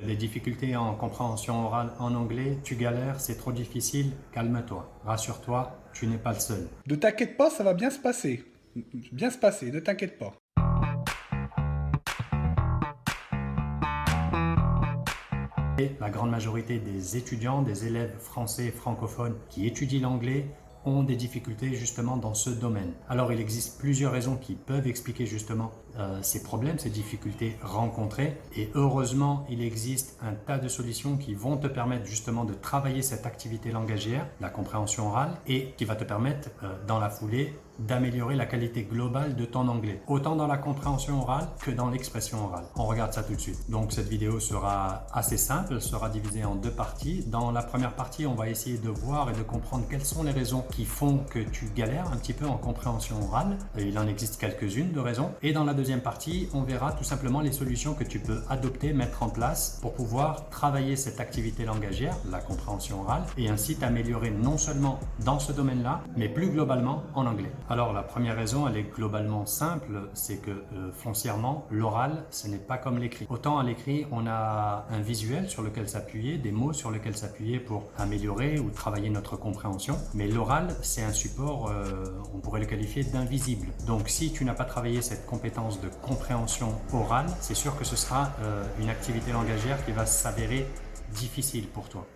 Les difficultés en compréhension orale en anglais, tu galères, c'est trop difficile, calme-toi. Rassure-toi, tu n'es pas le seul. Ne t'inquiète pas, ça va bien se passer. Bien se passer, ne t'inquiète pas. Et la grande majorité des étudiants, des élèves français francophones qui étudient l'anglais ont des difficultés justement dans ce domaine. Alors il existe plusieurs raisons qui peuvent expliquer justement ces problèmes, ces difficultés rencontrées, et heureusement il existe un tas de solutions qui vont te permettre justement de travailler cette activité langagière, la compréhension orale, et qui va te permettre dans la foulée d'améliorer la qualité globale de ton anglais, autant dans la compréhension orale que dans l'expression orale. On regarde ça tout de suite. Donc cette vidéo sera assez simple, elle sera divisée en deux parties. Dans la première partie, on va essayer de voir et de comprendre quelles sont les raisons qui font que tu galères un petit peu en compréhension orale. Il en existe quelques-unes de raisons. Et dans la deuxième partie, on verra tout simplement les solutions que tu peux adopter, mettre en place pour pouvoir travailler cette activité langagière, la compréhension orale, et ainsi t'améliorer non seulement dans ce domaine-là, mais plus globalement en anglais. Alors la première raison, elle est globalement simple, c'est que foncièrement, l'oral, ce n'est pas comme l'écrit. Autant à l'écrit, on a un visuel sur lequel s'appuyer, des mots sur lesquels s'appuyer pour améliorer ou travailler notre compréhension, mais l'oral, c'est un support, on pourrait le qualifier d'invisible. Donc si tu n'as pas travaillé cette compétence de compréhension orale, c'est sûr que ce sera une activité langagière qui va s'avérer difficile pour toi.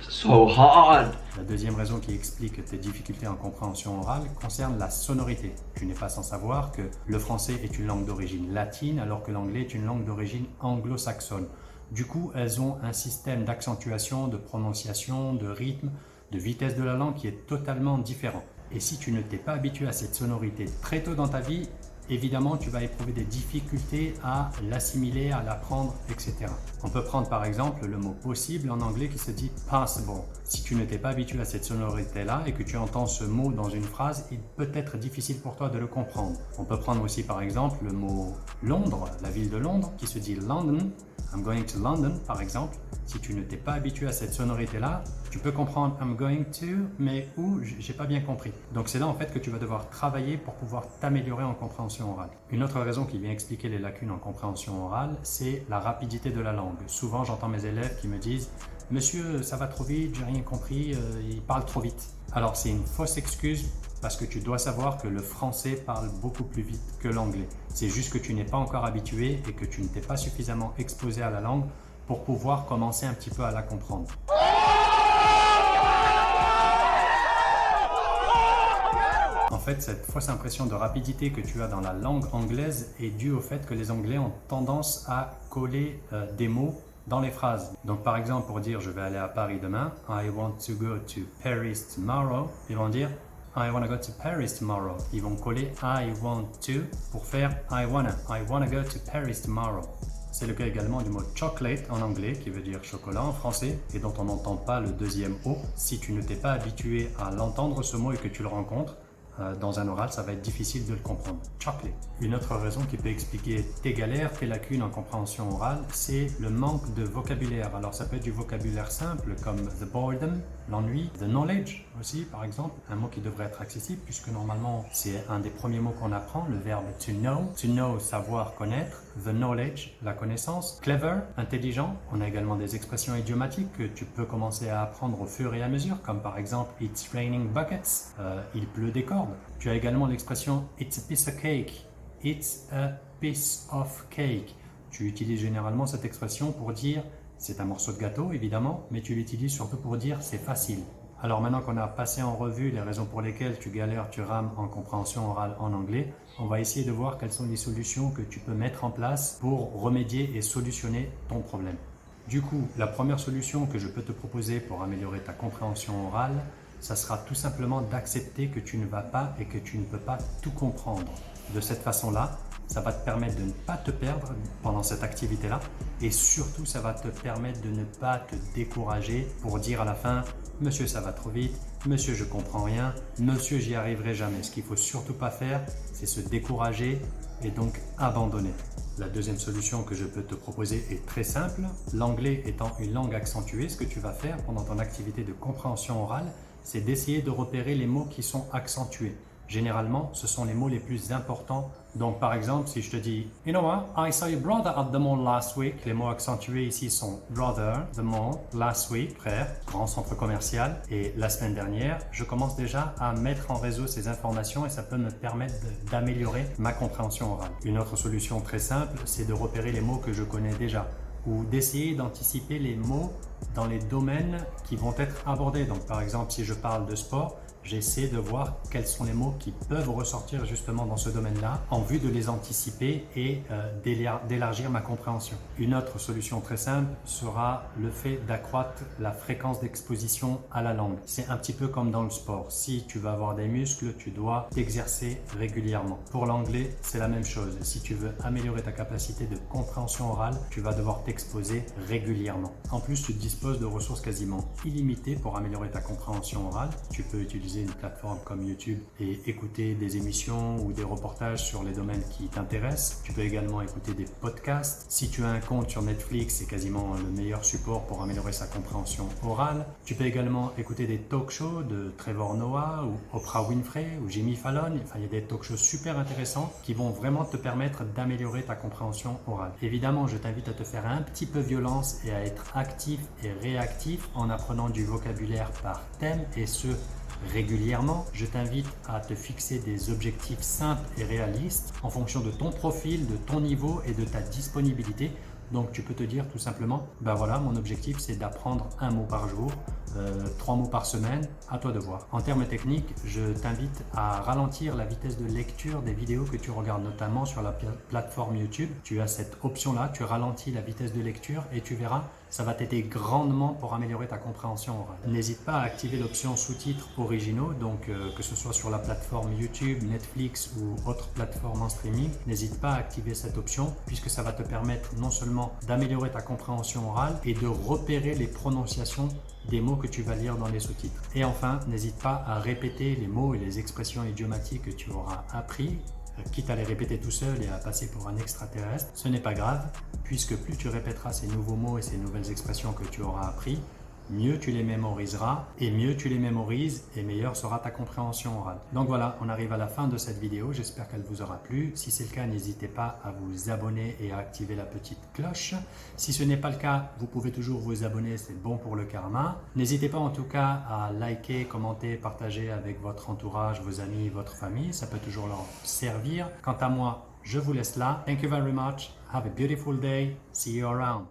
So hard. La deuxième raison qui explique tes difficultés en compréhension orale concerne la sonorité. Tu n'es pas sans savoir que le français est une langue d'origine latine alors que l'anglais est une langue d'origine anglo-saxonne. Du coup, elles ont un système d'accentuation, de prononciation, de rythme, de vitesse de la langue qui est totalement différent. Et si tu ne t'es pas habitué à cette sonorité très tôt dans ta vie, évidemment, tu vas éprouver des difficultés à l'assimiler, à l'apprendre, etc. On peut prendre par exemple le mot possible en anglais qui se dit possible. Si tu ne t'es pas habitué à cette sonorité-là et que tu entends ce mot dans une phrase, il peut être difficile pour toi de le comprendre. On peut prendre aussi par exemple le mot Londres, la ville de Londres, qui se dit London. I'm going to London, par exemple. Si tu ne t'es pas habitué à cette sonorité-là, tu peux comprendre I'm going to, mais où, j'ai pas bien compris. Donc c'est là en fait que tu vas devoir travailler pour pouvoir t'améliorer en compréhension orale. Une autre raison qui vient expliquer les lacunes en compréhension orale, c'est la rapidité de la langue. Souvent j'entends mes élèves qui me disent « Monsieur, ça va trop vite, j'ai rien compris, il parle trop vite ». Alors c'est une fausse excuse parce que tu dois savoir que le français parle beaucoup plus vite que l'anglais. C'est juste que tu n'es pas encore habitué et que tu ne t'es pas suffisamment exposé à la langue pour pouvoir commencer un petit peu à la comprendre. En fait, cette fausse impression de rapidité que tu as dans la langue anglaise est due au fait que les Anglais ont tendance à coller des mots dans les phrases. Donc par exemple, pour dire je vais aller à Paris demain, I want to go to Paris tomorrow, ils vont dire I want to go to Paris tomorrow. Ils vont coller I want to pour faire I wanna go to Paris tomorrow. C'est le cas également du mot chocolate en anglais qui veut dire chocolat en français et dont on n'entend pas le deuxième O. Si tu ne t'es pas habitué à l'entendre ce mot et que tu le rencontres, dans un oral, ça va être difficile de le comprendre. Chocolate. Une autre raison qui peut expliquer tes galères, tes lacunes en compréhension orale, c'est le manque de vocabulaire. Alors ça peut être du vocabulaire simple comme the boredom, l'ennui, the knowledge aussi par exemple, un mot qui devrait être accessible puisque normalement c'est un des premiers mots qu'on apprend, le verbe to know, savoir, connaître, the knowledge, la connaissance, clever, intelligent. On a également des expressions idiomatiques que tu peux commencer à apprendre au fur et à mesure, comme par exemple it's raining buckets, il pleut des cordes. Tu as également l'expression it's a piece of cake, it's a piece of cake. Tu utilises généralement cette expression pour dire c'est un morceau de gâteau évidemment, mais tu l'utilises surtout pour dire c'est facile. Alors maintenant qu'on a passé en revue les raisons pour lesquelles tu galères, tu rames en compréhension orale en anglais, on va essayer de voir quelles sont les solutions que tu peux mettre en place pour remédier et solutionner ton problème. Du coup, la première solution que je peux te proposer pour améliorer ta compréhension orale, ça sera tout simplement d'accepter que tu ne vas pas et que tu ne peux pas tout comprendre. De cette façon-là, ça va te permettre de ne pas te perdre pendant cette activité-là et surtout, ça va te permettre de ne pas te décourager pour dire à la fin « Monsieur, ça va trop vite, monsieur, je comprends rien, monsieur, j'y arriverai jamais ». Ce qu'il ne faut surtout pas faire, c'est se décourager et donc abandonner. La deuxième solution que je peux te proposer est très simple. L'anglais étant une langue accentuée, ce que tu vas faire pendant ton activité de compréhension orale, c'est d'essayer de repérer les mots qui sont accentués. Généralement, ce sont les mots les plus importants. Donc, par exemple, si je te dis « You know what? I saw your brother at the mall last week », les mots accentués ici sont « brother »,« the mall »,« last week », frère, grand centre commercial, et la semaine dernière, je commence déjà à mettre en réseau ces informations et ça peut me permettre d'améliorer ma compréhension orale. Une autre solution très simple, c'est de repérer les mots que je connais déjà ou d'essayer d'anticiper les mots dans les domaines qui vont être abordés. Donc, par exemple, si je parle de sport, j'essaie de voir quels sont les mots qui peuvent ressortir justement dans ce domaine-là en vue de les anticiper et d'élargir ma compréhension. Une autre solution très simple sera le fait d'accroître la fréquence d'exposition à la langue. C'est un petit peu comme dans le sport. Si tu veux avoir des muscles, tu dois t'exercer régulièrement. Pour l'anglais, c'est la même chose. Si tu veux améliorer ta capacité de compréhension orale, tu vas devoir t'exposer régulièrement. En plus, tu disposes de ressources quasiment illimitées pour améliorer ta compréhension orale. Tu peux utiliser une plateforme comme YouTube et écouter des émissions ou des reportages sur les domaines qui t'intéressent. Tu peux également écouter des podcasts. Si tu as un compte sur Netflix, c'est quasiment le meilleur support pour améliorer sa compréhension orale. Tu peux également écouter des talk shows de Trevor Noah ou Oprah Winfrey ou Jimmy Fallon. Enfin, il y a des talk shows super intéressants qui vont vraiment te permettre d'améliorer ta compréhension orale. Évidemment, je t'invite à te faire un petit peu violence et à être actif et réactif en apprenant du vocabulaire par thème et ce, régulièrement. Je t'invite à te fixer des objectifs simples et réalistes en fonction de ton profil, de ton niveau et de ta disponibilité. Donc tu peux te dire tout simplement, ben voilà, mon objectif c'est d'apprendre un mot par jour, 3 mots par semaine, à toi de voir. En termes techniques, je t'invite à ralentir la vitesse de lecture des vidéos que tu regardes, notamment sur la plateforme YouTube. Tu as cette option-là, tu ralentis la vitesse de lecture et tu verras, ça va t'aider grandement pour améliorer ta compréhension orale. N'hésite pas à activer l'option sous-titres originaux, donc que ce soit sur la plateforme YouTube, Netflix ou autre plateforme en streaming, n'hésite pas à activer cette option puisque ça va te permettre non seulement d'améliorer ta compréhension orale et de repérer les prononciations des mots que tu vas lire dans les sous-titres. Et enfin, n'hésite pas à répéter les mots et les expressions idiomatiques que tu auras appris, quitte à les répéter tout seul et à passer pour un extraterrestre. Ce n'est pas grave, puisque plus tu répéteras ces nouveaux mots et ces nouvelles expressions que tu auras appris, mieux tu les mémoriseras, et mieux tu les mémorises, et meilleure sera ta compréhension orale. Donc voilà, on arrive à la fin de cette vidéo, j'espère qu'elle vous aura plu. Si c'est le cas, n'hésitez pas à vous abonner et à activer la petite cloche. Si ce n'est pas le cas, vous pouvez toujours vous abonner, c'est bon pour le karma. N'hésitez pas en tout cas à liker, commenter, partager avec votre entourage, vos amis, votre famille, ça peut toujours leur servir. Quant à moi, je vous laisse là. Thank you very much. Have a beautiful day. See you around.